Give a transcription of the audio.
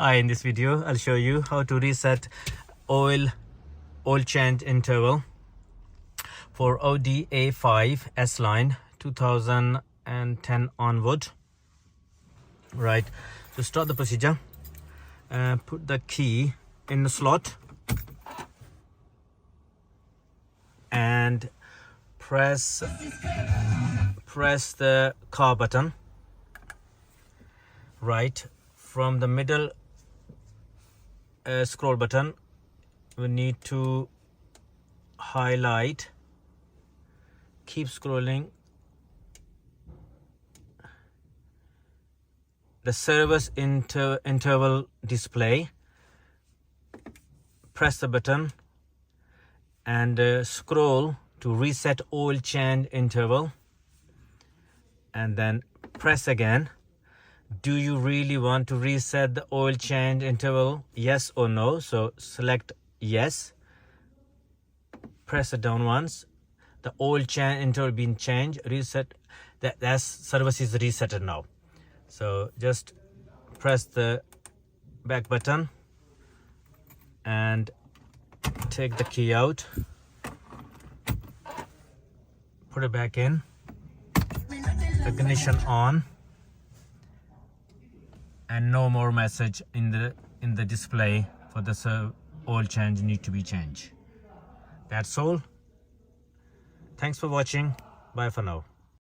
Hi, in this video I'll show you how to reset oil change interval for Audi A5 S-Line 2010 onward. Right, so start the procedure. Put the key in the slot and press the car button. Right, from the middle scroll button we need to highlight, keep scrolling, the service interval display. Press the button and scroll to reset oil change interval, and then press again. Do you really want to reset the oil change interval? Yes or no? So select yes. Press it down once. The oil change interval been changed. Reset. That service is resetted now. So just press the back button and take the key out. Put it back in. Ignition on. And no more message in the display for the oil change need to be changed. That's all. Thanks for watching. Bye for now.